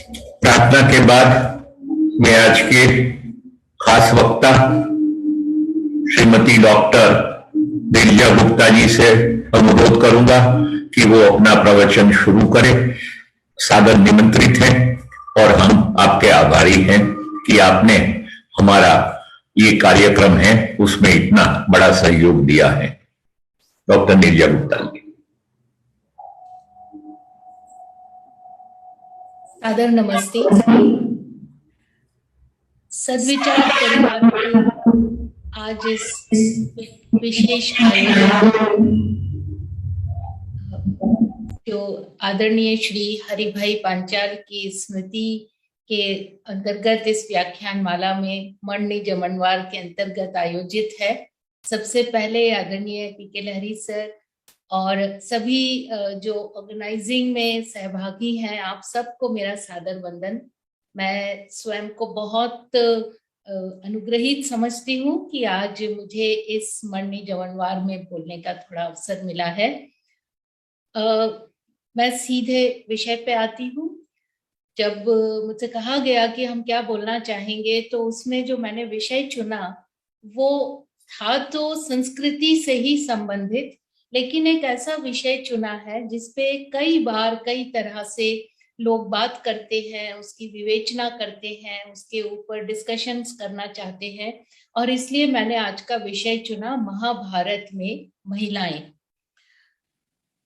प्रार्थना के बाद मैं आज के खास वक्ता श्रीमती डॉक्टर नीरजा गुप्ता जी से अनुरोध करूंगा कि वो अपना प्रवचन शुरू करें। सादर निमंत्रित हैं और हम आपके आभारी हैं कि आपने हमारा ये कार्यक्रम है उसमें इतना बड़ा सहयोग दिया है। डॉक्टर नीरजा गुप्ता जी। सादर नमस्ते। सद्विचार परिवार के आज इस विशेष आयोजन जो आदरणीय श्री हरिभाई पांचाल की स्मृति के अंतर्गत इस व्याख्यान माला में मण्डनी जमनवार के अंतर्गत आयोजित है। सबसे पहले आदरणीय पीके लहरी सर और सभी जो ऑर्गेनाइजिंग में सहभागी हैं, आप सबको मेरा सादर वंदन। मैं स्वयं को बहुत अनुग्रहित समझती हूँ कि आज मुझे इस मण्डनी जमनवार में बोलने का थोड़ा अवसर मिला है। मैं सीधे विषय पे आती हूँ। जब मुझसे कहा गया कि हम क्या बोलना चाहेंगे, तो उसमें जो मैंने विषय चुना वो था तो संस्कृति से ही संबंधित, लेकिन एक ऐसा विषय चुना है जिसपे कई बार कई तरह से लोग बात करते हैं, उसकी विवेचना करते हैं, उसके ऊपर डिस्कशंस करना चाहते हैं, और इसलिए मैंने आज का विषय चुना महाभारत में महिलाएं।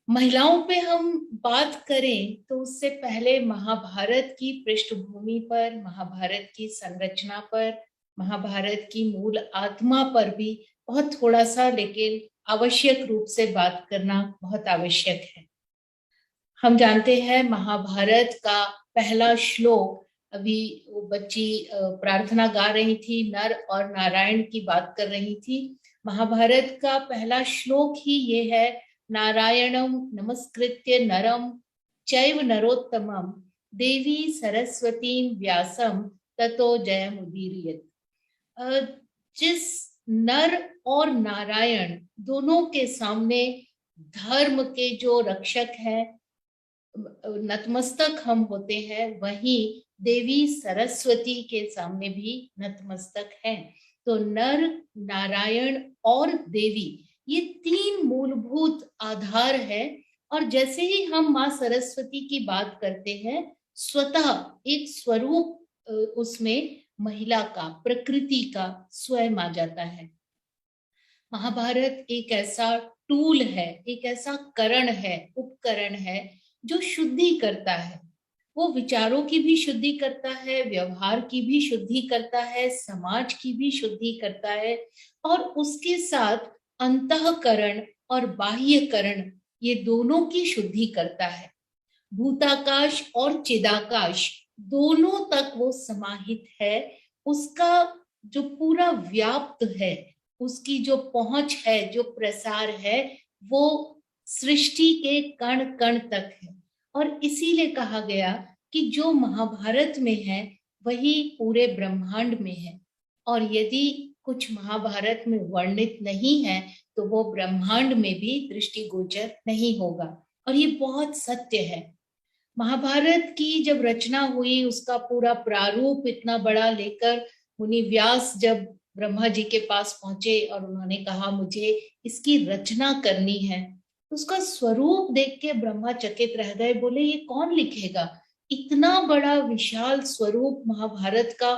महिलाओं पे हम बात करें तो उससे पहले महाभारत की पृष्ठभूमि पर, महाभारत की संरचना पर, महाभारत की मूल आत्मा पर भी बहुत थोड़ा सा लेकिन आवश्यक रूप से बात करना बहुत आवश्यक है। हम जानते हैं महाभारत का पहला श्लोक, अभी वो बच्ची प्रार्थना गा रही थी, नर और नारायण की बात कर रही थी। महाभारत का पहला श्लोक ही ये है, नारायणं नमस्कृत्य नरं चैव नरोत्तमं देवी सरस्वतीं व्यासं ततो जयमुदीरयेत्। जिस नर और नारायण दोनों के सामने धर्म के जो रक्षक हैं, नतमस्तक हम होते हैं, वहीं देवी सरस्वती के सामने भी नतमस्तक हैं। तो नर, नारायण और देवी, ये तीन मूलभूत आधार है। और जैसे ही हम माँ सरस्वती की बात करते हैं, स्वतः एक स्वरूप उसमें महिला का, प्रकृति का स्वयं आ जाता है। महाभारत एक ऐसा टूल है, एक ऐसा करण है, उपकरण है जो शुद्धि करता है। वो विचारों की भी शुद्धि करता है, व्यवहार की भी शुद्धि करता है, समाज की भी शुद्धि करता है, और उसके साथ अंतःकरण और बाह्यकरण, ये दोनों की शुद्धि करता है। भूताकाश और चिदाकाश दोनों तक वो समाहित है। उसका जो पूरा व्याप्त है, उसकी जो पहुंच है, जो प्रसार है, वो सृष्टि के कण कण तक है। और इसीलिए कहा गया कि जो महाभारत में है वही पूरे ब्रह्मांड में है, और यदि कुछ महाभारत में वर्णित नहीं है तो वो ब्रह्मांड में भी दृष्टिगोचर नहीं होगा। और ये बहुत सत्य है। महाभारत की जब रचना हुई, उसका पूरा प्रारूप इतना बड़ा लेकर मुनि व्यास जब ब्रह्मा जी के पास पहुंचे और उन्होंने कहा मुझे इसकी रचना करनी है, तो उसका स्वरूप देख के ब्रह्मा चकित रह गए। बोले ये कौन लिखेगा, इतना बड़ा विशाल स्वरूप महाभारत का।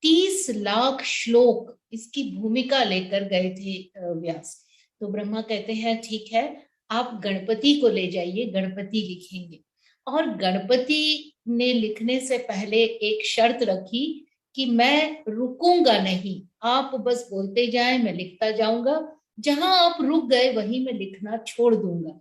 30 लाख श्लोक इसकी भूमिका लेकर गए थे व्यास। तो ब्रह्मा कहते हैं ठीक है, आप गणपति को ले जाइए, गणपति लिखेंगे। और गणपति ने लिखने से पहले एक शर्त रखी कि मैं रुकूंगा नहीं, आप बस बोलते जाएं, मैं लिखता जाऊंगा, जहां आप रुक गए वहीं मैं लिखना छोड़ दूंगा।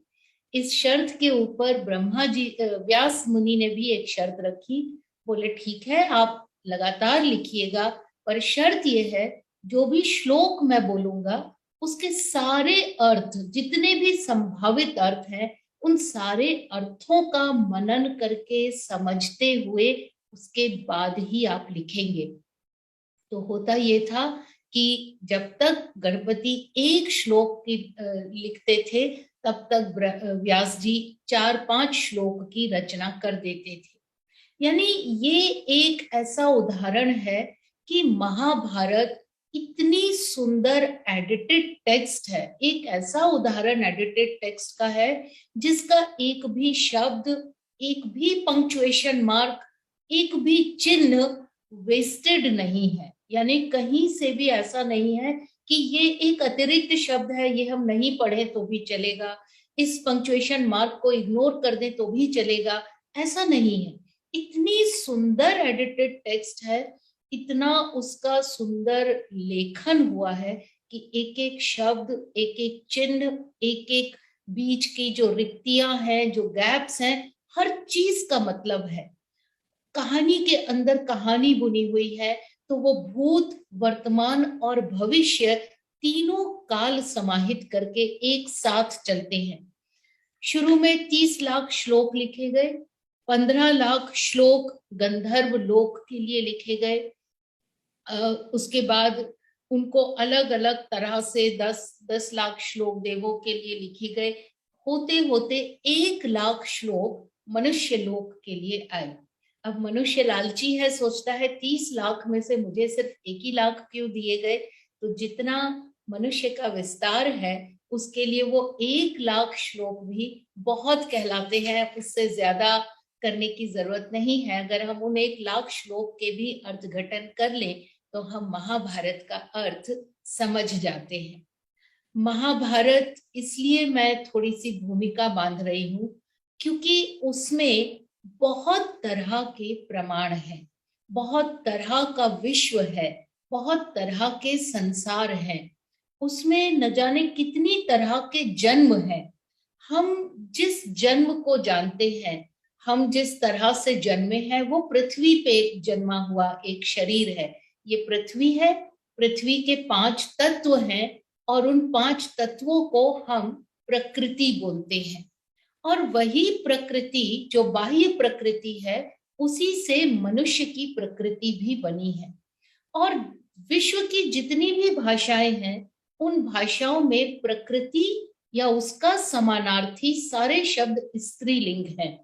इस शर्त के ऊपर ब्रह्मा जी, व्यास मुनि ने भी एक शर्त रखी। बोले ठीक है, आप लगातार लिखिएगा, पर शर्त यह है जो भी श्लोक मैं बोलूंगा उसके सारे अर्थ, जितने भी संभावित अर्थ हैं, उन सारे अर्थों का मनन करके समझते हुए उसके बाद ही आप लिखेंगे। तो होता ये था कि जब तक गणपति एक श्लोक की लिखते थे, तब तक व्यास जी 4-5 श्लोक की रचना कर देते थे। यानी ये एक ऐसा उदाहरण है कि महाभारत इतनी सुंदर एडिटेड टेक्स्ट है, एक ऐसा उदाहरण एडिटेड टेक्स्ट का है जिसका एक भी शब्द, एक भी पंक्चुएशन मार्क, एक भी चिन्ह वेस्टेड नहीं है। यानी कहीं से भी ऐसा नहीं है कि ये एक अतिरिक्त शब्द है, ये हम नहीं पढ़े तो भी चलेगा, इस पंक्चुएशन मार्क को इग्नोर कर दें तो भी चलेगा, ऐसा नहीं है। इतनी सुंदर एडिटेड टेक्स्ट है, इतना उसका सुंदर लेखन हुआ है कि एक एक शब्द, एक एक चिन्ह, एक एक बीच की जो रिक्तियां हैं, जो गैप्स हैं, हर चीज का मतलब है। कहानी के अंदर कहानी बुनी हुई है, तो वो भूत, वर्तमान और भविष्य तीनों काल समाहित करके एक साथ चलते हैं। शुरू में 30 लाख श्लोक लिखे गए, 15 लाख श्लोक गंधर्व लोक के लिए लिखे गए, उसके बाद उनको अलग अलग तरह से 10 लाख श्लोक देवों के लिए लिखे गए, होते होते 1 लाख श्लोक मनुष्य लोक के लिए आए। अब मनुष्य लालची है, सोचता है 30 लाख में से मुझे सिर्फ 1 ही लाख क्यों दिए गए, तो जितना मनुष्य का विस्तार है उसके लिए वो 1 लाख श्लोक भी बहुत कहलाते हैं, उससे ज्यादा करने की जरूरत नहीं है। अगर हम उन 1 लाख श्लोक के भी अर्थघटन कर लें तो हम महाभारत का अर्थ समझ जाते हैं। महाभारत इसलिए मैं थोड़ी सी भूमिका बांध रही हूं क्योंकि उसमें बहुत तरह के प्रमाण हैं, बहुत तरह का विश्व है, बहुत तरह के संसार हैं, उसमें न जाने कितनी तरह के जन्म हैं। हम जिस जन्म को जानते हैं, हम जिस तरह से जन्मे हैं, वो पृथ्वी पे जन्मा हुआ एक शरीर है। ये पृथ्वी है, पृथ्वी के 5 तत्व हैं और उन 5 तत्वों को हम प्रकृति बोलते हैं। और वही प्रकृति जो बाह्य प्रकृति है, उसी से मनुष्य की प्रकृति भी बनी है। और विश्व की जितनी भी भाषाएं हैं, उन भाषाओं में प्रकृति या उसका समानार्थी सारे शब्द स्त्रीलिंग हैं।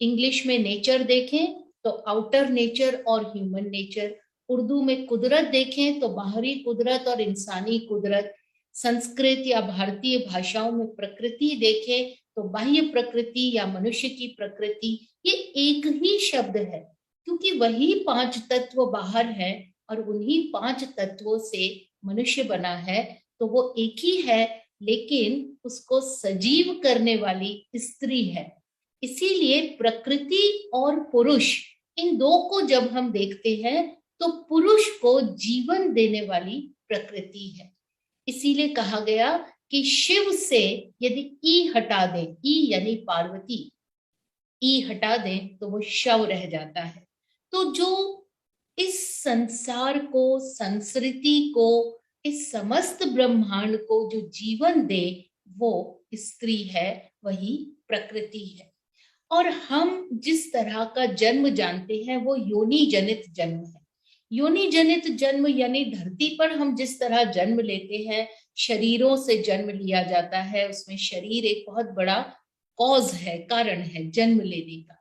इंग्लिश में नेचर देखें तो आउटर नेचर और ह्यूमन नेचर, उर्दू में कुदरत देखें तो बाहरी कुदरत और इंसानी कुदरत, संस्कृत या भारतीय भाषाओं में प्रकृति देखें तो बाह्य प्रकृति या मनुष्य की प्रकृति, ये एक ही शब्द है क्योंकि वही 5 तत्व बाहर है और उन्हीं 5 तत्वों से मनुष्य बना है। तो वो एक ही है, लेकिन उसको सजीव करने वाली स्त्री है। इसीलिए प्रकृति और पुरुष, इन दो को जब हम देखते हैं तो पुरुष को जीवन देने वाली प्रकृति है। इसीलिए कहा गया कि शिव से यदि ई हटा दें, ई यानी पार्वती, ई हटा दें तो वो शव रह जाता है। तो जो इस संसार को, संस्कृति को, इस समस्त ब्रह्मांड को जो जीवन दे, वो स्त्री है, वही प्रकृति है। और हम जिस तरह का जन्म जानते हैं वो योनि जनित जन्म है। योनि जनित जन्म यानी धरती पर हम जिस तरह जन्म लेते हैं, शरीरों से जन्म लिया जाता है, उसमें शरीर एक बहुत बड़ा कॉज है, कारण है जन्म लेने का।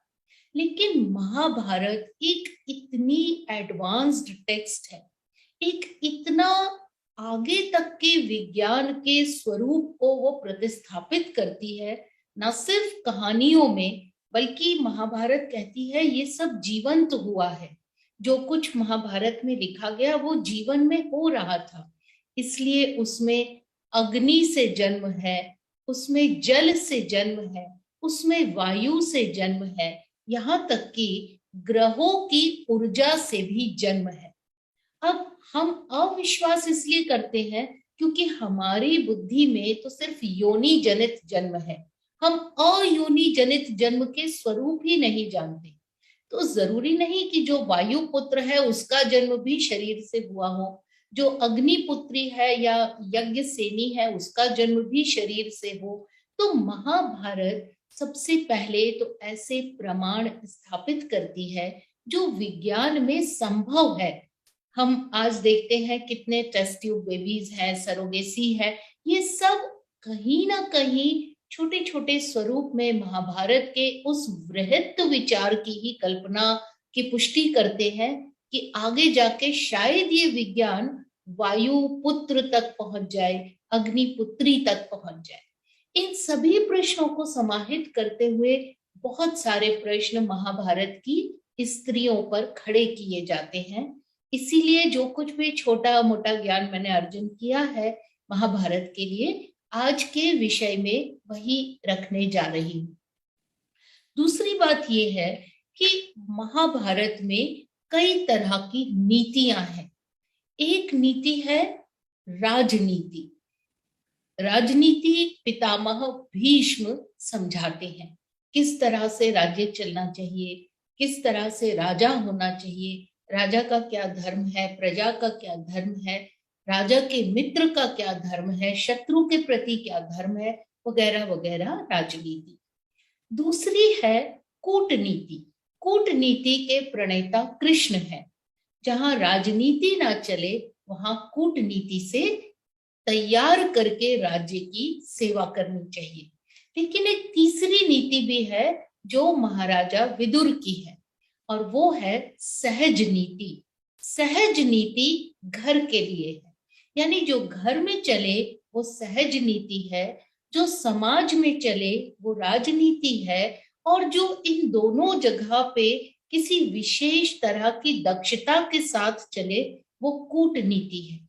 लेकिन महाभारत एक इतनी एडवांस्ड टेक्स्ट है, एक इतना आगे तक के विज्ञान के स्वरूप को वो प्रतिस्थापित करती है, न सिर्फ कहानियों में, बल्कि महाभारत कहती है ये सब जीवंत हुआ है। जो कुछ महाभारत में लिखा गया वो जीवन में हो रहा था, इसलिए उसमें अग्नि से जन्म है, उसमें जल से जन्म है, उसमें वायु से जन्म है, यहाँ तक कि ग्रहों की ऊर्जा से भी जन्म है। अब हम अविश्वास इसलिए करते हैं क्योंकि हमारी बुद्धि में तो सिर्फ योनि जनित जन्म है, हम अयोनि जनित जन्म के स्वरूप ही नहीं जानते। तो जरूरी नहीं कि जो वायु पुत्र है उसका जन्म भी शरीर से हुआ हो, जो अग्निपुत्री है या यज्ञ सेनी है उसका जन्म भी शरीर से हो। तो महाभारत सबसे पहले तो ऐसे प्रमाण स्थापित करती है जो विज्ञान में संभव है। हम आज देखते हैं कितने टेस्ट ट्यूब बेबीज हैं, सरोगेसी है, ये सब कहीं ना कहीं छोटे छोटे स्वरूप में महाभारत के उस वृहत विचार की ही कल्पना की पुष्टि करते हैं कि आगे जाके शायद ये विज्ञान वायु पुत्र तक पहुंच जाए, अग्निपुत्री तक पहुंच जाए। इन सभी प्रश्नों को समाहित करते हुए बहुत सारे प्रश्न महाभारत की स्त्रियों पर खड़े किए जाते हैं। इसीलिए जो कुछ भी छोटा मोटा ज्ञान मैंने अर्जन किया है महाभारत के लिए, आज के विषय में वही रखने जा रही हूँ। दूसरी बात यह है कि महाभारत में कई तरह की नीतियां हैं। एक नीति है राजनीति। राजनीति पितामह भीष्म समझाते हैं किस तरह से राज्य चलना चाहिए, किस तरह से राजा होना चाहिए, राजा का क्या धर्म है, प्रजा का क्या धर्म है, राजा के मित्र का क्या धर्म है, शत्रु के प्रति क्या धर्म है, वगैरह वगैरह राजनीति। दूसरी है कूटनीति। कूटनीति के प्रणेता कृष्ण है। जहां राजनीति ना चले वहां कूटनीति से तैयार करके राज्य की सेवा करनी चाहिए। लेकिन एक तीसरी नीति भी है जो महाराजा विदुर की है, और वो है सहज नीति। सहज नीति घर के लिए है, यानी जो घर में चले वो सहज नीति है, जो समाज में चले वो राजनीति है, और जो इन दोनों जगह पे किसी विशेष तरह की दक्षता के साथ चले वो कूटनीति है।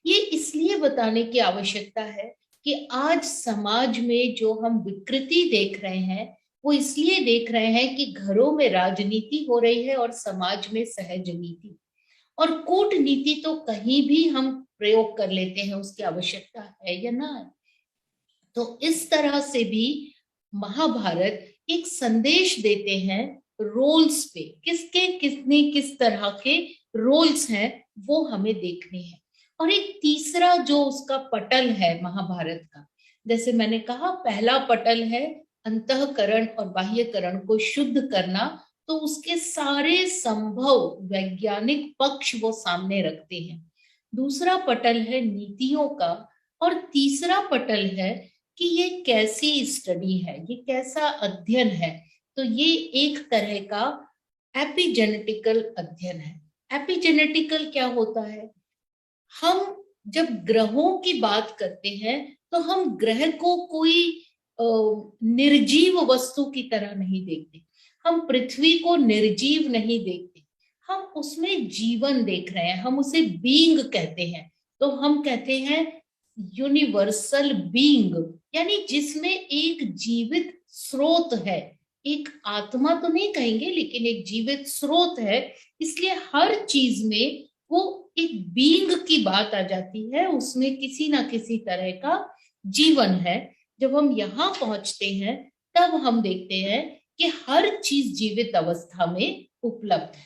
ये इसलिए बताने की आवश्यकता है कि आज समाज में जो हम विकृति देख रहे हैं वो इसलिए देख रहे हैं कि घरों में राजनीति हो रही है और समाज में सहज नीति, और कूटनीति तो कहीं भी हम प्रयोग कर लेते हैं, उसकी आवश्यकता है या ना है। तो इस तरह से भी महाभारत एक संदेश देते हैं रोल्स पे, किसके कितने किस तरह के रोल्स हैं वो हमें देखने हैं। और एक तीसरा जो उसका पटल है महाभारत का, जैसे मैंने कहा पहला पटल है अंतःकरण और बाह्यकरण को शुद्ध करना, तो उसके सारे संभव वैज्ञानिक पक्ष वो सामने रखते हैं। दूसरा पटल है नीतियों का, और तीसरा पटल है कि ये कैसी स्टडी है, ये कैसा अध्ययन है। तो ये एक तरह का एपिजेनेटिकल अध्ययन है। एपिजेनेटिकल क्या होता है? हम जब ग्रहों की बात करते हैं तो हम ग्रह को कोई निर्जीव वस्तु की तरह नहीं देखते, हम पृथ्वी को निर्जीव नहीं देखते, हम उसमें जीवन देख रहे हैं, हम उसे बीइंग कहते हैं। तो हम कहते हैं यूनिवर्सल बीइंग, यानी जिसमें एक जीवित स्रोत है, एक आत्मा तो नहीं कहेंगे लेकिन एक जीवित स्रोत है। इसलिए हर चीज में वो एक बीइंग की बात आ जाती है, उसमें किसी ना किसी तरह का जीवन है। जब हम यहाँ पहुंचते हैं तब हम देखते हैं कि हर चीज जीवित अवस्था में उपलब्ध है।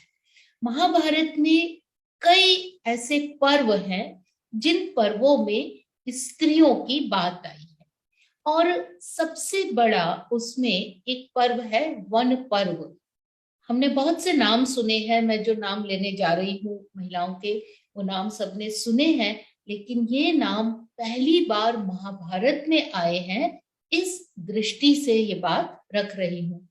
महाभारत में कई ऐसे पर्व हैं जिन पर्वों में स्त्रियों की बात आई है, और सबसे बड़ा उसमें एक पर्व है वन पर्व। हमने बहुत से नाम सुने हैं, मैं जो नाम लेने जा रही हूँ महिलाओं के, वो नाम सबने सुने हैं, लेकिन ये नाम पहली बार महाभारत में आए हैं। इस दृष्टि से ये बात रख रही हूँ।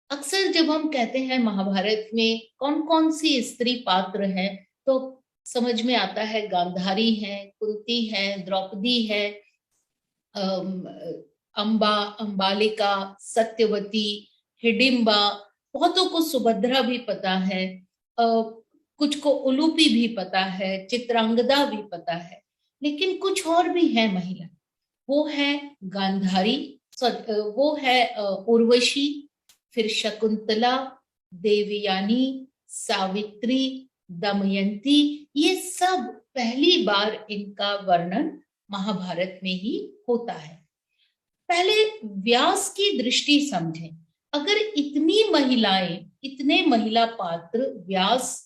अक्सर जब हम कहते हैं महाभारत में कौन कौन सी स्त्री पात्र हैं, तो समझ में आता है गांधारी है, कुंती है, द्रौपदी है, अंबालिका, सत्यवती, हिडिंबा, बहुतों को सुभद्रा भी पता है, कुछ को उलूपी भी पता है, चित्रांगदा भी पता है, लेकिन कुछ और भी है महिला। वो है गांधारी, वो है उर्वशी, फिर शकुंतला, देवयानी, सावित्री, दमयंती। ये सब पहली बार इनका वर्णन महाभारत में ही होता है। पहले व्यास की दृष्टि समझें। अगर इतनी महिलाएं, इतने महिला पात्र व्यास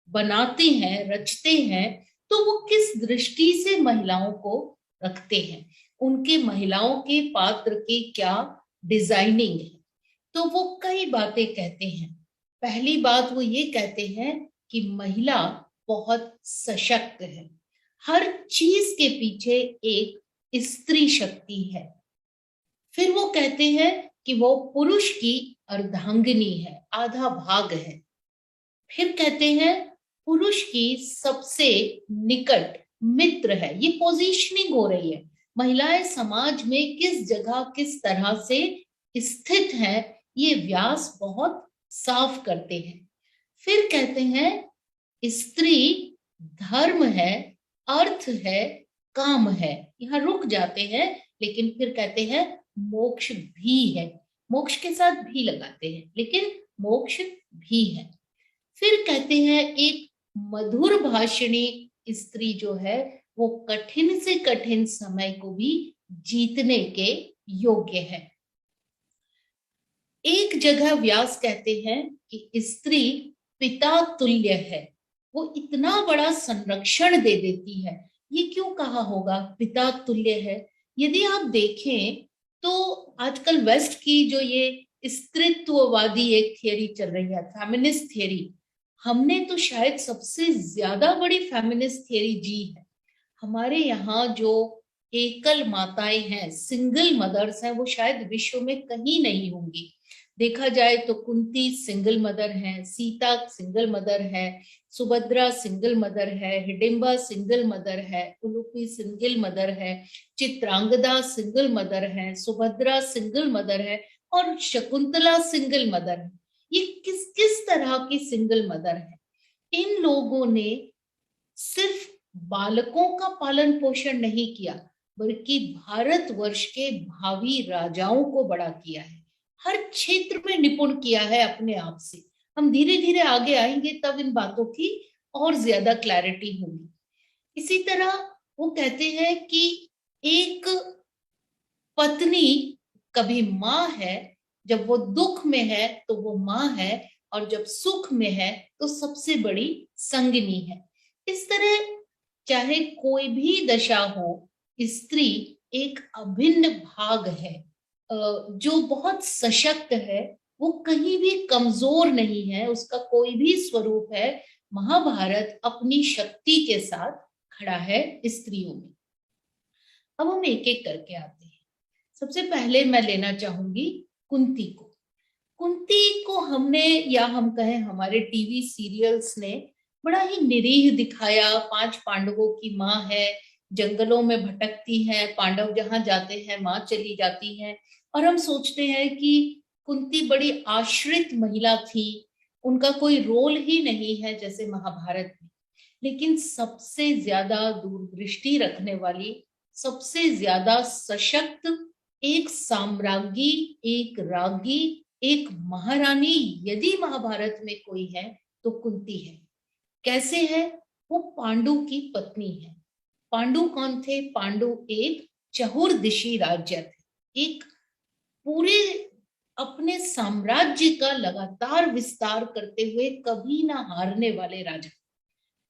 बनाते हैं, रचते हैं, तो वो किस दृष्टि से महिलाओं को रखते हैं, उनके महिलाओं के पात्र की क्या डिजाइनिंग है। तो वो कई बातें कहते हैं। पहली बात वो ये कहते हैं कि महिला बहुत सशक्त है, हर चीज के पीछे एक स्त्री शक्ति है। फिर वो कहते हैं कि वो पुरुष की अर्धांगिनी है, आधा भाग है। फिर कहते हैं पुरुष की सबसे निकट मित्र है। ये पोजीशनिंग हो रही है, महिलाएं समाज में किस जगह किस तरह से स्थित है, ये व्यास बहुत साफ करते हैं। फिर कहते हैं स्त्री धर्म है, अर्थ है, काम है। यहाँ रुक जाते हैं, लेकिन फिर कहते हैं मोक्ष भी है। मोक्ष के साथ भी लगाते हैं, लेकिन मोक्ष भी है। फिर कहते हैं एक मधुर भाषिणी स्त्री जो है वो कठिन से कठिन समय को भी जीतने के योग्य है। एक जगह व्यास कहते हैं कि स्त्री पिता तुल्य है, वो इतना बड़ा संरक्षण दे देती है। ये क्यों कहा होगा पिता तुल्य है? यदि आप देखें तो आजकल वेस्ट की जो ये स्त्रीत्ववादी एक थियरी चल रही है, फेमिनिस्ट थियरी, हमने तो शायद सबसे ज्यादा बड़ी फेमिनिस्ट थियरी जी है। हमारे यहाँ जो एकल माताएं हैं, सिंगल मदर्स हैं, वो शायद विश्व में कहीं नहीं होंगी। देखा जाए तो कुंती सिंगल मदर है, सीता सिंगल मदर है, सुभद्रा सिंगल मदर है, हिडिंबा सिंगल मदर है, उलूपी सिंगल मदर है, चित्रांगदा सिंगल मदर है, सुभद्रा सिंगल मदर है और शकुंतला सिंगल मदर है। ये किस किस तरह की सिंगल मदर है? इन लोगों ने सिर्फ बालकों का पालन पोषण नहीं किया, बल्कि भारतवर्ष के भावी राजाओं को बड़ा किया है, हर क्षेत्र में निपुण किया है अपने आप से। हम धीरे धीरे आगे आएंगे तब इन बातों की और ज्यादा क्लैरिटी होगी। इसी तरह वो कहते हैं कि एक पत्नी कभी माँ है, जब वो दुख में है तो वो माँ है, और जब सुख में है तो सबसे बड़ी संगिनी है। इस तरह चाहे कोई भी दशा हो, स्त्री एक अभिन्न भाग है जो बहुत सशक्त है, वो कहीं भी कमजोर नहीं है, उसका कोई भी स्वरूप है। महाभारत अपनी शक्ति के साथ खड़ा है स्त्रियों में। अब हम एक एक करके आते हैं। सबसे पहले मैं लेना चाहूंगी कुंती को। कुंती को हमने, या हम कहें हमारे टीवी सीरियल्स ने बड़ा ही निरीह दिखाया। 5 पांडवों की माँ है, जंगलों में भटकती है, पांडव जहां जाते हैं माँ चली जाती है, और हम सोचते हैं कि कुंती बड़ी आश्रित महिला थी, उनका कोई रोल ही नहीं है जैसे महाभारत में। लेकिन सबसे ज्यादा दूरदृष्टि रखने वाली, सबसे ज्यादा सशक्त, एक साम्राज्ञी, एक रागी, एक महारानी यदि महाभारत में कोई है तो कुंती है। कैसे है? वो पांडु की पत्नी है। पांडु कौन थे? पांडु एक चहुर्दिशी राज्य थे, एक पूरे अपने साम्राज्य का लगातार विस्तार करते हुए कभी ना हारने वाले राजा।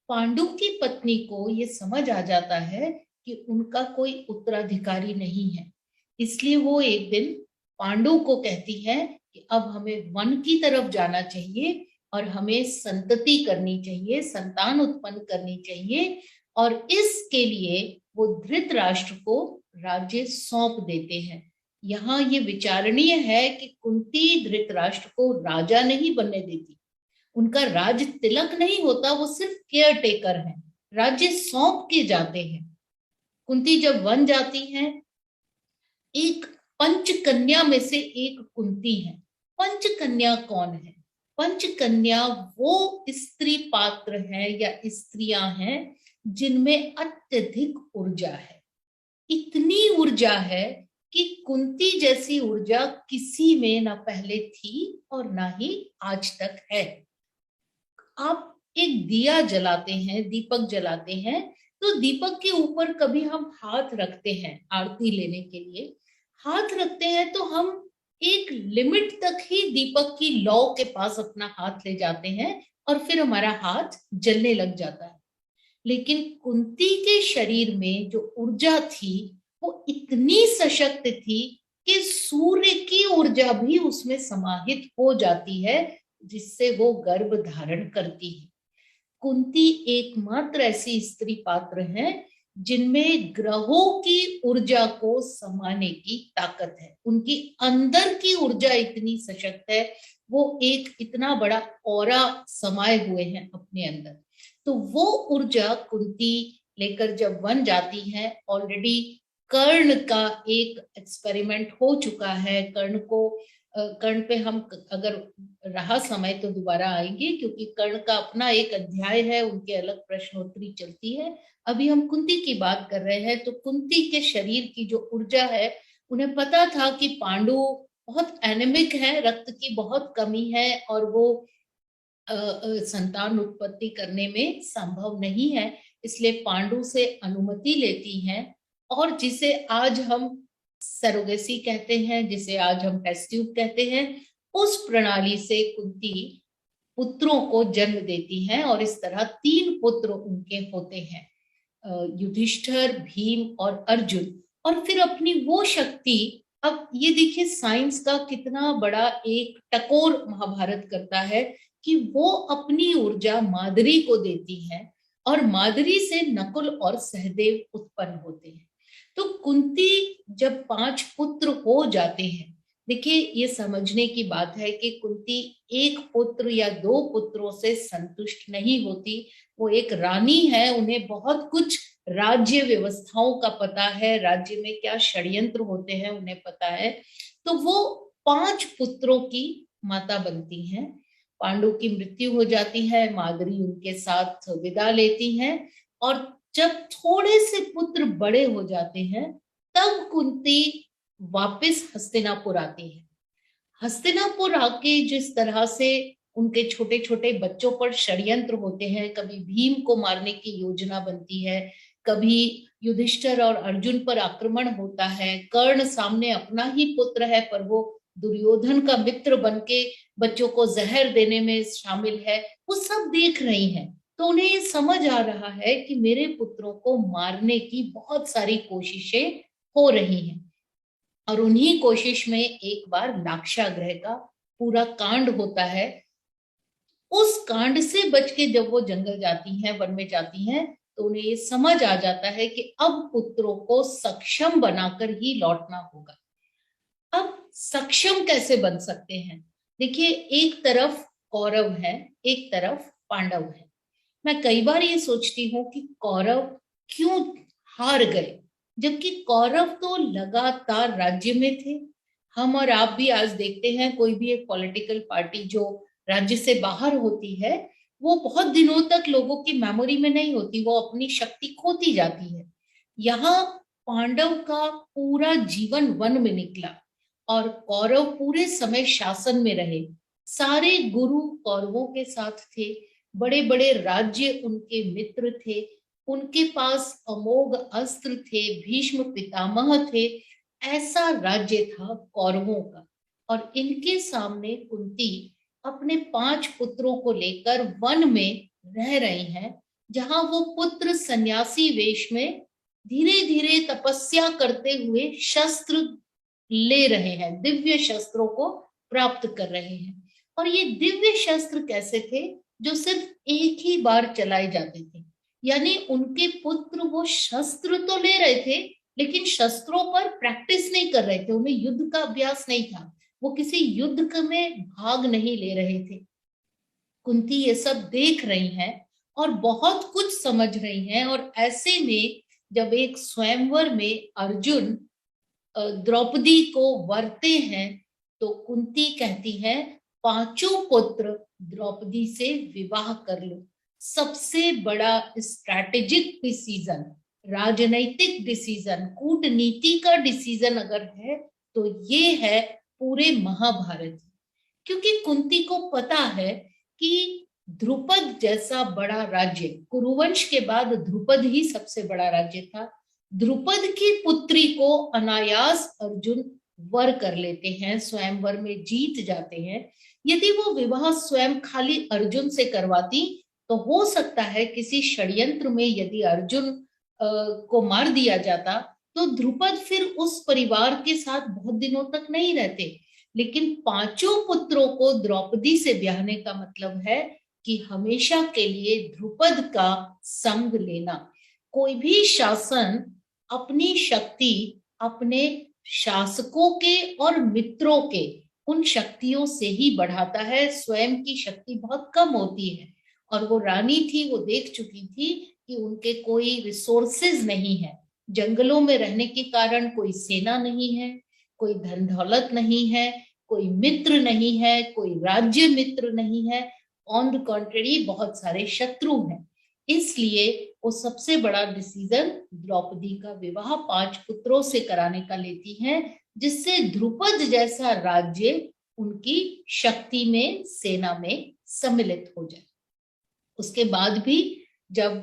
पांडु की पत्नी को ये समझ आ जाता है कि उनका कोई उत्तराधिकारी नहीं है, इसलिए वो एक दिन पांडु को कहती है कि अब हमें वन की तरफ जाना चाहिए और हमें संतति करनी चाहिए, संतान उत्पन्न करनी चाहिए, और इसके लिए वो धृतराष्ट्र को राज्य सौंप देते हैं। यहाँ ये विचारणीय है कि कुंती धृतराष्ट्र को राजा नहीं बनने देती, उनका राज तिलक नहीं होता, वो सिर्फ केयर टेकर है, राज्य सौंप के जाते हैं। कुंती जब वन जाती हैं, एक पंचकन्या में से एक कुंती है। पंचकन्या कौन है? पंचकन्या वो स्त्री पात्र है या स्त्रियां हैं जिनमें अत्यधिक ऊर्जा है। इतनी ऊर्जा है कि कुंती जैसी ऊर्जा किसी में ना पहले थी और ना ही आज तक है। आप एक दिया जलाते हैं, दीपक जलाते हैं, तो दीपक के ऊपर कभी हम हाथ रखते हैं आरती लेने के लिए, हाथ रखते हैं तो हम एक लिमिट तक ही दीपक की लौ के पास अपना हाथ ले जाते हैं और फिर हमारा हाथ जलने लग जाता है। लेकिन कुंती के शरीर में जो ऊर्जा थी वो इतनी सशक्त थी कि सूर्य की ऊर्जा भी उसमें समाहित हो जाती है, जिससे वो गर्भ धारण करती है। कुंती एकमात्र ऐसी स्त्री पात्र है जिनमें ग्रहों की ऊर्जा को समाने की ताकत है। उनकी अंदर की ऊर्जा इतनी सशक्त है, वो एक इतना बड़ा ऑरा समाये हुए हैं अपने अंदर। तो वो ऊर्जा कुंती लेकर जब वन जाती है, ऑलरेडी कर्ण का एक एक्सपेरिमेंट हो चुका है। कर्ण पे हम अगर रहा समय तो दोबारा आएंगे, क्योंकि कर्ण का अपना एक अध्याय है, उनके अलग प्रश्नोत्तरी चलती है। अभी हम कुंती की बात कर रहे हैं। तो कुंती के शरीर की जो ऊर्जा है, उन्हें पता था कि पांडु बहुत एनेमिक है, रक्त की बहुत कमी है और वो संतान उत्पत्ति करने में संभव नहीं है। इसलिए पांडु से अनुमति लेती हैं, और जिसे आज हम सरोगेसी कहते हैं, जिसे आज हम टेस्ट ट्यूब कहते हैं, उस प्रणाली से कुंती पुत्रों को जन्म देती हैं। और इस तरह 3 पुत्र उनके होते हैं, युधिष्ठिर, भीम और अर्जुन। और फिर अपनी वो शक्ति, अब ये देखिए साइंस का कितना बड़ा एक टकोर महाभारत करता है कि वो अपनी ऊर्जा माद्री को देती है, और माद्री से नकुल और सहदेव उत्पन्न होते हैं। तो कुंती जब 5 पुत्र हो जाते हैं, देखिए ये समझने की बात है कि कुंती 1 पुत्र या 2 पुत्रों से संतुष्ट नहीं होती। वो एक रानी है, उन्हें बहुत कुछ राज्य व्यवस्थाओं का पता है, राज्य में क्या षड्यंत्र होते हैं उन्हें पता है। तो वो 5 पुत्रों की माता बनती हैं। पांडु की मृत्यु हो जाती है, माद्री उनके साथ विदा लेती हैं, और जब थोड़े से पुत्र बड़े हो जाते हैं, तब कुंती वापस हस्तिनापुर आती है। हस्तिनापुर आके जिस तरह से उनके छोटे छोटे बच्चों पर षड्यंत्र होते हैं, कभी भीम को मारने की योजना बनती है, कभी युधिष्ठिर और अर्जुन पर आक्रमण होता है, कर्ण सामने अपना ही पुत्र है पर वो दुर्योधन का मित्र बनके बच्चों को जहर देने में शामिल है, वो सब देख रही हैं। तो उन्हें ये समझ आ रहा है कि मेरे पुत्रों को मारने की बहुत सारी कोशिशें हो रही हैं। और उन्हीं कोशिश में एक बार लाक्षागृह का पूरा कांड होता है। उस कांड से बच के जब वो जंगल जाती हैं, वन में जाती हैं, तो उन्हें ये समझ आ जाता है कि अब पुत्रों को सक्षम बनाकर ही लौटना होगा। अब सक्षम कैसे बन सकते हैं? देखिए, एक तरफ कौरव है, एक तरफ पांडव है। मैं कई बार ये सोचती हूँ कि कौरव क्यों हार गए, जबकि कौरव तो लगातार राज्य में थे। हम और आप भी आज देखते हैं, कोई भी एक पॉलिटिकल पार्टी जो राज्य से बाहर होती है, वो बहुत दिनों तक लोगों की मेमोरी में नहीं होती, वो अपनी शक्ति खोती जाती है। यहाँ पांडव का पूरा जीवन वन में निकला, और कौरव पूरे समय शासन में रहे। सारे गुरु कौरवों के साथ थे, बड़े बड़े राज्य उनके मित्र थे, उनके पास अमोघ अस्त्र थे, भीष्म पितामह थे। ऐसा राज्य था कौरवों का। और इनके सामने कुंती अपने 5 पुत्रों को लेकर वन में रह रही हैं, जहां वो पुत्र सन्यासी वेश में धीरे धीरे तपस्या करते हुए शस्त्र ले रहे हैं, दिव्य शस्त्रों को प्राप्त कर रहे हैं। और ये दिव्य शस्त्र कैसे थे? जो सिर्फ एक ही बार चलाए जाते थे। यानी उनके पुत्र वो शस्त्र तो ले रहे थे, लेकिन शस्त्रों पर प्रैक्टिस नहीं कर रहे थे, उन्हें युद्ध का अभ्यास नहीं था, वो किसी युद्ध में भाग नहीं ले रहे थे। कुंती ये सब देख रही हैं और बहुत कुछ समझ रही हैं। और ऐसे में जब एक स्वयंवर में अर्जुन द्रौपदी को वरते हैं, तो कुंती कहती है 5 पुत्र द्रौपदी से विवाह कर लो। सबसे बड़ा स्ट्रैटेजिक डिसीजन, राजनैतिक डिसीजन, कूटनीति का डिसीजन अगर है तो ये है पूरे महाभारत। क्योंकि कुंती को पता है कि ध्रुपद जैसा बड़ा राज्य, कुरुवंश के बाद ध्रुपद ही सबसे बड़ा राज्य था, ध्रुपद की पुत्री को अनायास अर्जुन वर कर लेते हैं, स्वयंवर में जीत जाते हैं। यदि वो विवाह स्वयं खाली अर्जुन से करवाती तो हो सकता है किसी षड्यंत्र में यदि अर्जुन को मार दिया जाता तो ध्रुपद फिर उस परिवार के साथ बहुत दिनों तक नहीं रहते। लेकिन 5 पुत्रों को द्रौपदी से ब्याहने का मतलब है कि हमेशा के लिए ध्रुपद का संग लेना। कोई भी शासन अपनी शक्ति अपने शासकों के और मित्रों के उन शक्तियों से ही बढ़ाता है, स्वयं की शक्ति बहुत कम होती है। और वो रानी थी, वो देख चुकी थी कि उनके कोई रिसोर्सेज नहीं है, जंगलों में रहने के कारण कोई सेना नहीं है, कोई धन दौलत नहीं है, कोई मित्र नहीं है, कोई राज्य मित्र नहीं है, ऑन द कॉन्ट्रेरी बहुत सारे शत्रु हैं। इसलिए वो सबसे बड़ा डिसीजन द्रौपदी का विवाह 5 पुत्रों से कराने का लेती हैं, जिससे ध्रुपद जैसा राज्य उनकी शक्ति में, सेना में सम्मिलित हो जाए। उसके बाद भी जब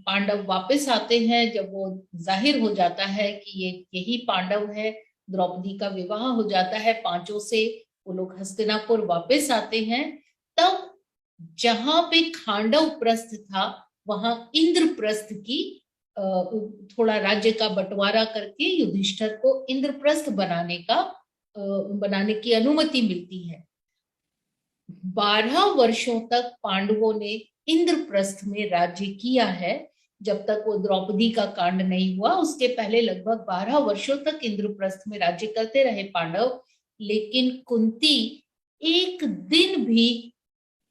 पांडव वापस आते हैं, जब वो जाहिर हो जाता है कि ये यही पांडव है, द्रौपदी का विवाह हो जाता है 5 से, वो लोग हस्तिनापुर वापस आते हैं, तब जहां पे खांडव प्रस्थ था वहां इंद्रप्रस्थ की थोड़ा राज्य का बंटवारा करके युधिष्ठिर को इंद्रप्रस्थ बनाने की अनुमति मिलती है। 12 वर्षों तक पांडवों ने इंद्रप्रस्थ में राज्य किया है, जब तक वो द्रौपदी का कांड नहीं हुआ। उसके पहले लगभग 12 वर्षों तक इंद्रप्रस्थ में राज्य करते रहे पांडव। लेकिन कुंती एक दिन भी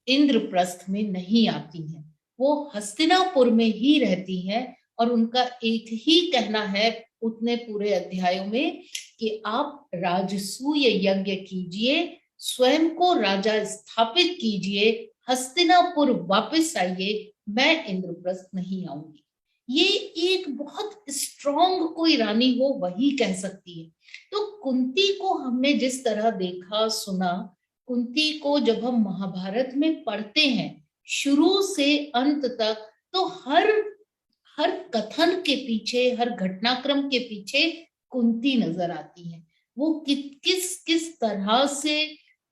इंद्रप्रस्थ में नहीं आती हैं, वो हस्तिनापुर में ही रहती हैं। और उनका एक ही कहना है उतने पूरे अध्यायों में कि आप राजसूय यज्ञ कीजिए, स्वयं को राजा स्थापित कीजिए, हस्तिनापुर वापस आइए, मैं इंद्रप्रस्थ नहीं आऊंगी। ये एक बहुत स्ट्रॉन्ग कोई रानी हो वही कह सकती है। तो कुंती को हमने जिस तरह देखा सुना, कुंती को जब हम महाभारत में पढ़ते हैं शुरू से अंत तक, तो हर कथन के पीछे, हर घटनाक्रम के पीछे कुंती नजर आती है। वो किस किस तरह से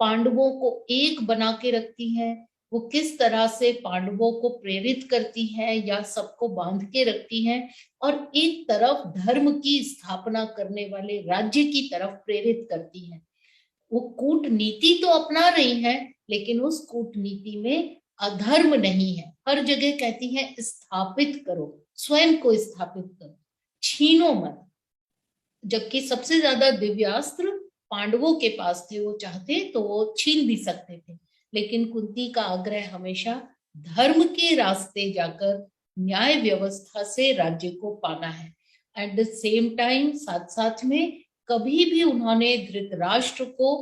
पांडवों को एक बना के रखती है, वो किस तरह से पांडवों को प्रेरित करती है या सबको बांध के रखती है, और एक तरफ धर्म की स्थापना करने वाले राज्य की तरफ प्रेरित करती है। वो कूटनीति तो अपना रही है, लेकिन उस कूटनीति में अधर्म नहीं है। हर जगह कहती है स्थापित करो, स्वयं को स्थापित करो, छीनो मत। जबकि सबसे ज्यादा दिव्यास्त्र पांडवों के पास थे, वो चाहते तो वो छीन भी सकते थे। लेकिन कुंती का आग्रह हमेशा धर्म के रास्ते जाकर न्याय व्यवस्था से राज्य को पाना है। एट द सेम टाइम साथ साथ में कभी भी उन्होंने धृतराष्ट्र को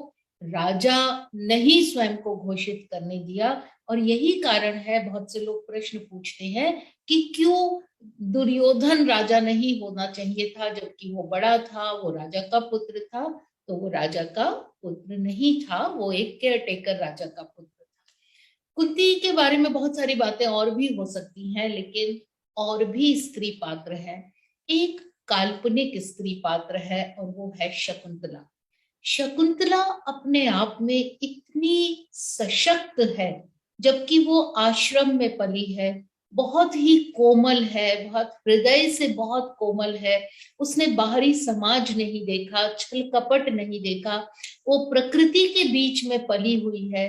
राजा नहीं स्वयं को घोषित करने दिया। और यही कारण है, बहुत से लोग प्रश्न पूछते हैं कि क्यों दुर्योधन राजा नहीं होना चाहिए था, जबकि वो बड़ा था, वो राजा का पुत्र था। तो वो राजा का पुत्र नहीं था, वो एक केयरटेकर राजा का पुत्र था। कुंती के बारे में बहुत सारी बातें और भी हो सकती हैं, लेकिन और भी स्त्री पात्र है। एक काल्पनिक स्त्री पात्र है और वो है शकुंतला। शकुंतला अपने आप में इतनी सशक्त है, जबकि वो आश्रम में पली है, बहुत ही कोमल है, बहुत हृदय से बहुत कोमल है। उसने बाहरी समाज नहीं देखा, छल कपट नहीं देखा, वो प्रकृति के बीच में पली हुई है।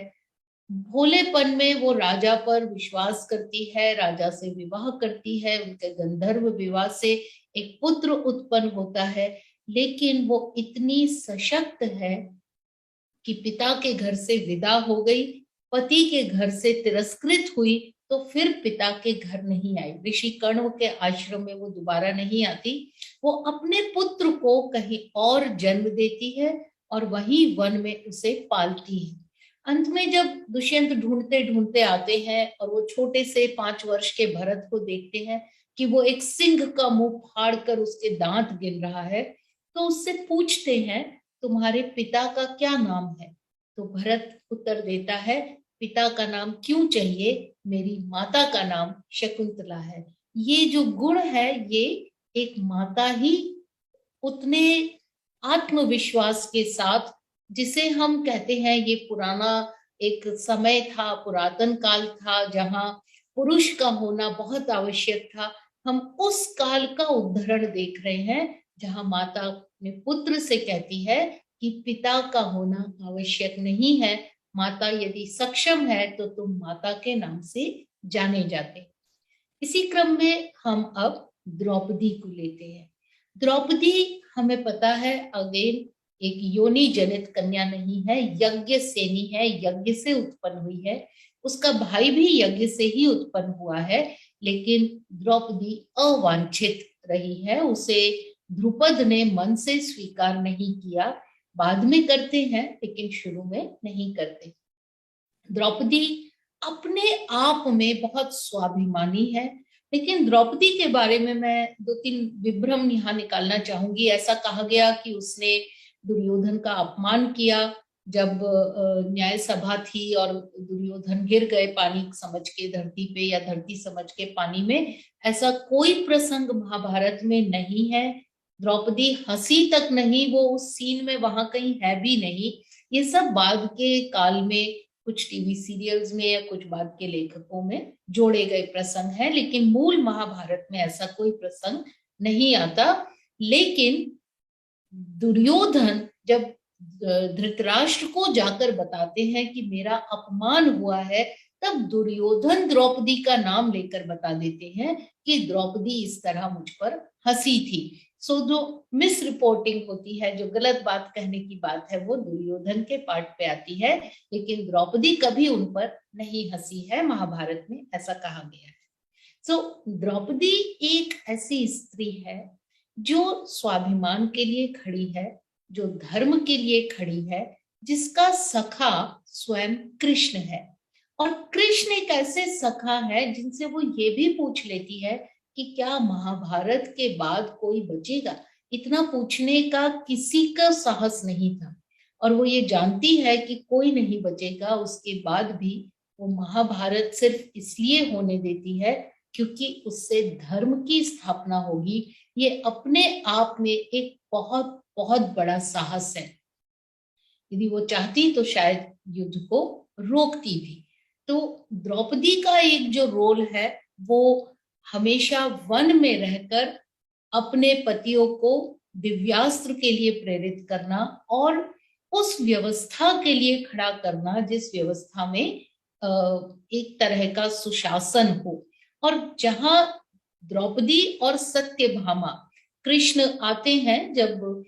भोलेपन में वो राजा पर विश्वास करती है, राजा से विवाह करती है, उनके गंधर्व विवाह से एक पुत्र उत्पन्न होता है। लेकिन वो इतनी सशक्त है कि पिता के घर से विदा हो गई, पति के घर से तिरस्कृत हुई, तो फिर पिता के घर नहीं आई, ऋषि कर्ण के आश्रम में वो दोबारा नहीं आती। वो अपने पुत्र को कहीं और जन्म देती है और वही वन में उसे पालती है। अंत में जब दुष्यंत ढूंढते ढूंढते आते हैं और वो छोटे से 5 वर्ष के भरत को देखते हैं कि वो एक सिंह का मुंह फाड़ कर उसके दांत गिन रहा है, तो उससे पूछते हैं तुम्हारे पिता का क्या नाम है। तो भरत उत्तर देता है, पिता का नाम क्यों चाहिए, मेरी माता का नाम शकुंतला है। ये जो गुण है, ये एक माता ही उतने आत्मविश्वास के साथ, जिसे हम कहते हैं ये पुराना एक समय था, पुरातन काल था, जहां पुरुष का होना बहुत आवश्यक था। हम उस काल का उदाहरण देख रहे हैं, जहां माता अपने पुत्र से कहती है कि पिता का होना आवश्यक नहीं है, माता यदि सक्षम है तो तुम माता के नाम से जाने जाते। इसी क्रम में हम अब द्रौपदी को लेते हैं। द्रौपदी हमें पता है अगेन एक योनि जनित कन्या नहीं है, यज्ञ सेनी है, यज्ञ से उत्पन्न हुई है। उसका भाई भी यज्ञ से ही उत्पन्न हुआ है, लेकिन द्रौपदी अवांछित रही है। उसे द्रुपद ने मन से स्वीकार नहीं किया। बाद में करते हैं लेकिन शुरू में नहीं करते। द्रौपदी अपने आप में बहुत स्वाभिमानी है, लेकिन द्रौपदी के बारे में मैं दो तीन विभ्रम यहाँ निकालना चाहूंगी। ऐसा कहा गया कि उसने दुर्योधन का अपमान किया जब न्याय सभा थी और दुर्योधन गिर गए पानी समझ के धरती पे या धरती समझ के पानी में। ऐसा कोई प्रसंग महाभारत में नहीं है। द्रौपदी हंसी तक नहीं, वो उस सीन में वहां कहीं है भी नहीं। ये सब बाद के काल में कुछ टीवी सीरियल्स में या कुछ बाद के लेखकों में जोड़े गए प्रसंग हैं, लेकिन मूल महाभारत में ऐसा कोई प्रसंग नहीं आता। लेकिन दुर्योधन जब धृतराष्ट्र को जाकर बताते हैं कि मेरा अपमान हुआ है, तब दुर्योधन द्रौपदी का नाम लेकर बता देते हैं कि द्रौपदी इस तरह मुझ पर हंसी थी। सो जो मिस रिपोर्टिंग होती है, जो गलत बात कहने की बात है, वो दुर्योधन के पार्ट पे आती है, लेकिन द्रौपदी कभी उन पर नहीं हंसी है। महाभारत में ऐसा कहा गया है। सो द्रौपदी एक ऐसी स्त्री है जो स्वाभिमान के लिए खड़ी है, जो धर्म के लिए खड़ी है, जिसका सखा स्वयं कृष्ण है। और कृष्ण एक ऐसे सखा है जिनसे वो ये भी पूछ लेती है कि क्या महाभारत के बाद कोई बचेगा। इतना पूछने का किसी का साहस नहीं था, और वो ये जानती है कि कोई नहीं बचेगा। उसके बाद भी वो महाभारत सिर्फ इसलिए होने देती है क्योंकि उससे धर्म की स्थापना होगी। ये अपने आप में एक बहुत बहुत बड़ा साहस है। यदि वो चाहती तो शायद युद्ध को रोकती भी। तो द्रौपदी का एक जो रोल है वो हमेशा वन में रहकर अपने पतियों को दिव्यास्त्र के लिए प्रेरित करना और उस व्यवस्था के लिए खड़ा करना जिस व्यवस्था में एक तरह का सुशासन हो। और जहां द्रौपदी और सत्यभामा, कृष्ण आते हैं जब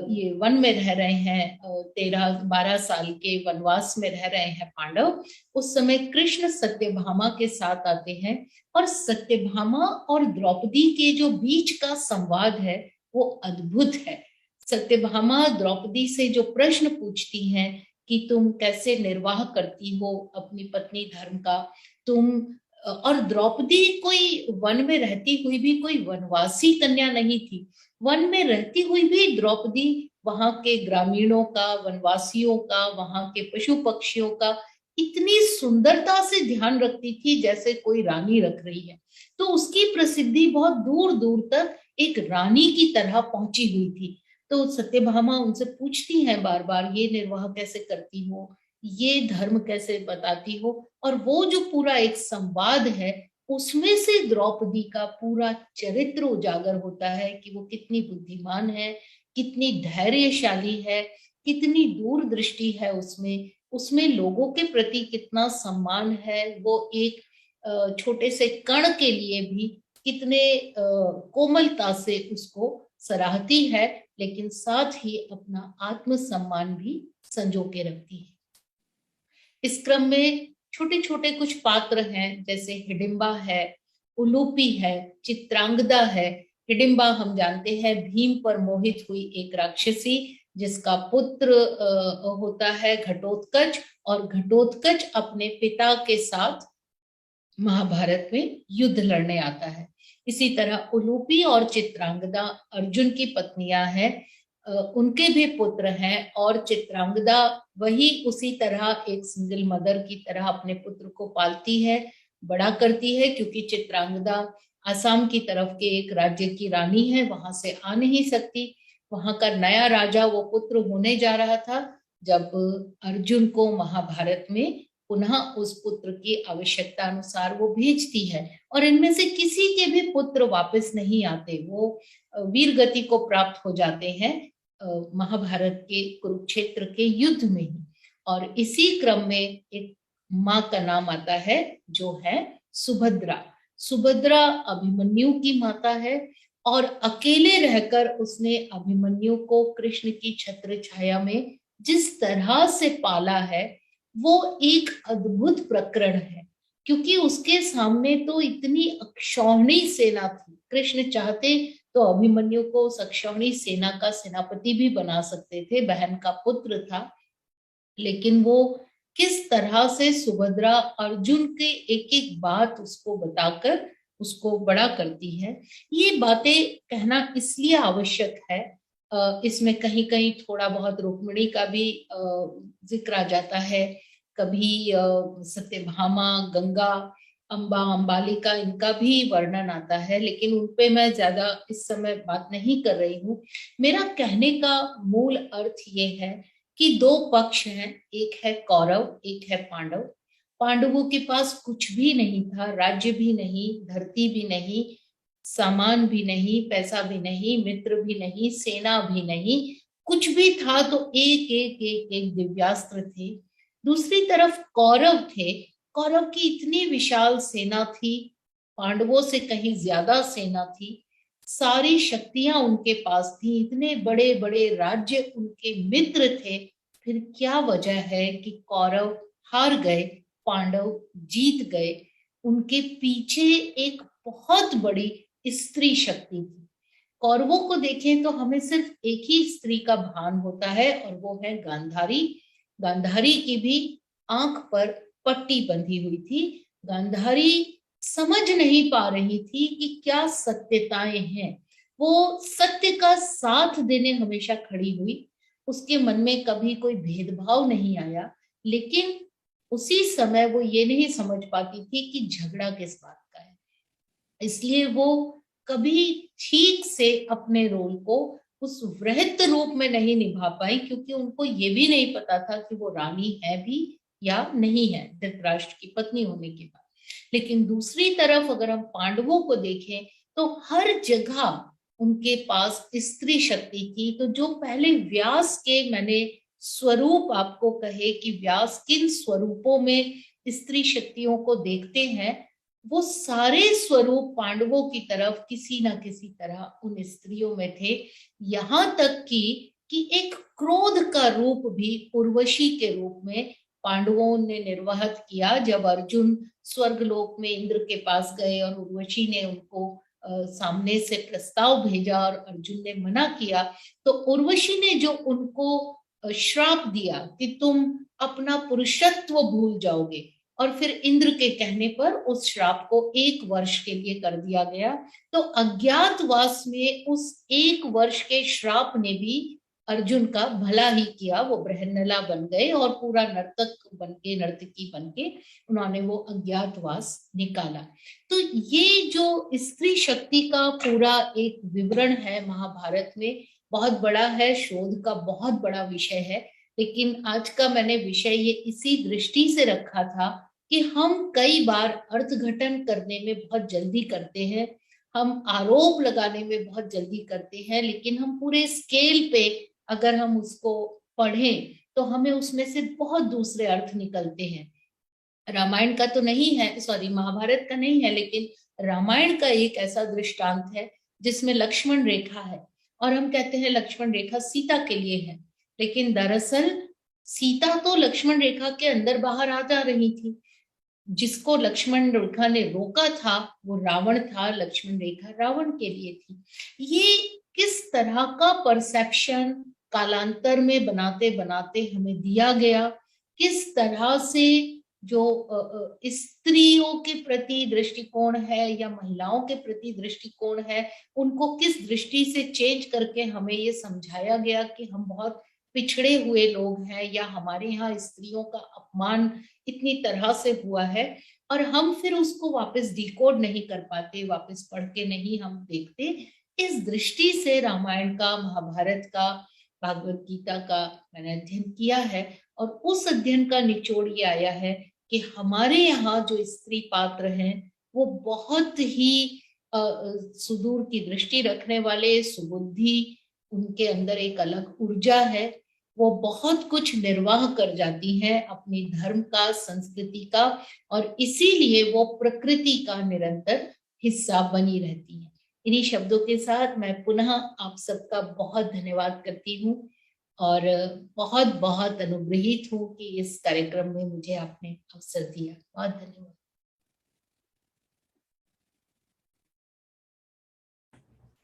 ये वन में रह रहे हैं, 13-12 साल के वनवास में रह रहे हैं पांडव, उस समय कृष्ण सत्यभामा के साथ आते हैं। और सत्यभामा और द्रौपदी के जो बीच का संवाद है वो अद्भुत है। सत्यभामा द्रौपदी से जो प्रश्न पूछती हैं कि तुम कैसे निर्वाह करती हो अपनी पत्नी धर्म का, तुम, और द्रौपदी कोई वन में रहती हुई भी कोई वनवासी कन्या नहीं थी। वन में रहती हुई भी द्रौपदी वहां के ग्रामीणों का, वनवासियों का, वहां के पशु पक्षियों का इतनी सुंदरता से ध्यान रखती थी जैसे कोई रानी रख रही है। तो उसकी प्रसिद्धि बहुत दूर दूर तक एक रानी की तरह पहुंची हुई थी। तो सत्यभामा उनसे पूछती हैं बार बार, ये निर्वाह कैसे करती हो, ये धर्म कैसे बताती हो। और वो जो पूरा एक संवाद है उसमें से द्रौपदी का पूरा चरित्र उजागर होता है कि वो कितनी बुद्धिमान है, कितनी धैर्यशाली है, कितनी दूरदृष्टि है उसमें, उसमें लोगों के प्रति कितना सम्मान है। वो एक छोटे से कण के लिए भी कितने कोमलता से उसको सराहती है, लेकिन साथ ही अपना आत्मसम्मान भी संजो के रखती है। इस क्रम में छोटे छोटे कुछ पात्र हैं, जैसे हिडिंबा है, उलूपी है, चित्रांगदा है। हिडिंबा हम जानते हैं भीम पर मोहित हुई एक राक्षसी जिसका पुत्र होता है घटोत्कच, और घटोत्कच अपने पिता के साथ महाभारत में युद्ध लड़ने आता है। इसी तरह उलूपी और चित्रांगदा अर्जुन की पत्नियां हैं, उनके भी पुत्र हैं। और चित्रांगदा वही उसी तरह एक सिंगल मदर की तरह अपने पुत्र को पालती है, बड़ा करती है, क्योंकि चित्रांगदा आसाम की तरफ के एक राज्य की रानी है, वहां से आ नहीं सकती। वहां का नया राजा वो पुत्र होने जा रहा था जब अर्जुन को महाभारत में पुनः उस पुत्र की आवश्यकता अनुसार वो भेजती है। और इनमें से किसी के भी पुत्र वापस नहीं आते, वो वीर गति को प्राप्त हो जाते हैं महाभारत के कुरुक्षेत्र के युद्ध में ही। और इसी क्रम में एक माँ का नाम आता है जो है सुभद्रा। सुभद्रा अभिमन्यु की माता है और अकेले रहकर उसने अभिमन्यु को कृष्ण की छत्र छाया में जिस तरह से पाला है वो एक अद्भुत प्रकरण है, क्योंकि उसके सामने तो इतनी अक्षौहिणी सेना थी। कृष्ण चाहते तो अभिमन्यु को उस अक्षौहिणी सेना का सेनापति भी बना सकते थे, बहन का पुत्र था, लेकिन वो किस तरह से सुभद्रा अर्जुन के एक एक बात उसको बताकर उसको बड़ा करती है, ये बातें कहना इसलिए आवश्यक है। इसमें कहीं कहीं थोड़ा बहुत रुक्मिणी का भी जिक्र आ जाता है, कभी सत्यभामा, गंगा, अंबा, अंबालिका, इनका भी वर्णन आता है, लेकिन उनपे मैं ज्यादा इस समय बात नहीं कर रही हूँ। मेरा कहने का मूल अर्थ ये है कि दो पक्ष हैं, एक है कौरव, एक है पांडव। पांडवों के पास कुछ भी नहीं था, राज्य भी नहीं, धरती भी नहीं, सामान भी नहीं, पैसा भी नहीं, मित्र भी नहीं, सेना भी नहीं, कुछ भी था तो एक एक एक एक दिव्यास्त्र थे। दूसरी तरफ कौरव थे, कौरव की इतनी विशाल सेना थी, पांडवों से कहीं ज्यादा सेना थी, सारी शक्तियां उनके पास थी, इतने बड़े बड़े राज्य उनके मित्र थे। फिर क्या वजह है कि कौरव हार गए, पांडव जीत गए? उनके पीछे एक बहुत बड़ी स्त्री शक्ति थी। कौरवों को देखें तो हमें सिर्फ एक ही स्त्री का भान होता है और वो है गांधारी। गांधारी की भी आंख पर पट्टी बंधी हुई थी। गांधारी समझ नहीं पा रही थी कि क्या सत्यताएं हैं। वो सत्य का साथ देने हमेशा खड़ी हुई, उसके मन में कभी कोई भेदभाव नहीं आया, लेकिन उसी समय वो ये नहीं समझ पाती थी कि झगड़ा किस बात का है। इसलिए वो कभी ठीक से अपने रोल को उस वृहत रूप में नहीं निभा पाई, क्योंकि उनको ये भी नहीं पता था कि वो रानी है भी या नहीं है, धृतराष्ट्र की पत्नी होने के बाद। लेकिन दूसरी तरफ अगर हम पांडवों को देखें तो हर जगह उनके पास स्त्री शक्ति थी। तो जो पहले व्यास के मैंने स्वरूप आपको कहे कि व्यास किन स्वरूपों में स्त्री शक्तियों को देखते हैं, वो सारे स्वरूप पांडवों की तरफ किसी ना किसी तरह उन स्त्रियों में थे। यहां तक कि एक क्रोध का रूप भी उर्वशी के रूप में पांडवों ने निर्वाहित किया। जब अर्जुन स्वर्गलोक में इंद्र के पास गए और उर्वशी ने उनको सामने से प्रस्ताव भेजा और अर्जुन ने मना किया, तो उर्वशी ने जो उनको श्राप दिया कि तुम अपना पुरुषत्व भूल जाओगे, और फिर इंद्र के कहने पर उस श्राप को 1 वर्ष के लिए कर दिया गया। तो अज्ञातवास में उस 1 वर्ष के श्राप ने भी अर्जुन का भला ही किया। वो बृहन्नला बन गए और पूरा नर्तक बन के, नर्तकी बन के उन्होंने वो अज्ञातवास निकाला। तो ये जो स्त्री शक्ति का पूरा एक विवरण है महाभारत में, बहुत बड़ा है, शोध का बहुत बड़ा विषय है। लेकिन आज का मैंने विषय ये इसी दृष्टि से रखा था कि हम कई बार अर्थघटन करने में बहुत जल्दी करते हैं, हम आरोप लगाने में बहुत जल्दी करते हैं, लेकिन हम पूरे स्केल पे अगर हम उसको पढ़ें तो हमें उसमें से बहुत दूसरे अर्थ निकलते हैं। रामायण का तो नहीं है, सॉरी, महाभारत का नहीं है, लेकिन रामायण का एक ऐसा दृष्टांत है जिसमें लक्ष्मण रेखा है, और हम कहते हैं लक्ष्मण रेखा सीता के लिए है, लेकिन दरअसल सीता तो लक्ष्मण रेखा के अंदर बाहर आ जा रही थी। जिसको लक्ष्मण रेखा ने रोका था वो रावण था, लक्ष्मण रेखा रावण के लिए थी। ये किस तरह का परसेप्शन कालांतर में बनाते बनाते हमें दिया गया, किस तरह से जो स्त्रियों के प्रति दृष्टिकोण है या महिलाओं के प्रति दृष्टिकोण है, उनको किस दृष्टि से चेंज करके हमें ये समझाया गया कि हम बहुत पिछड़े हुए लोग हैं, या हमारे यहाँ स्त्रियों का अपमान इतनी तरह से हुआ है, और हम फिर उसको वापस डिकोड नहीं कर पाते, वापस पढ़ के नहीं हम देखते। इस दृष्टि से रामायण का, महाभारत का, भागवत गीता का मैंने अध्ययन किया है, और उस अध्ययन का निचोड़ ये आया है कि हमारे यहाँ जो स्त्री पात्र हैं वो बहुत ही सुदूर की दृष्टि रखने वाले, सुबुद्धि, उनके अंदर एक अलग ऊर्जा है। वो बहुत कुछ निर्वाह कर जाती हैं अपने धर्म का, संस्कृति का, और इसीलिए वो प्रकृति का निरंतर हिस्सा बनी रहती है। इन्हीं शब्दों के साथ मैं पुनः आप सबका बहुत धन्यवाद करती हूँ और बहुत बहुत अनुग्रहित हूँ कि इस कार्यक्रम में मुझे आपने अवसर दिया। बहुत धन्यवाद।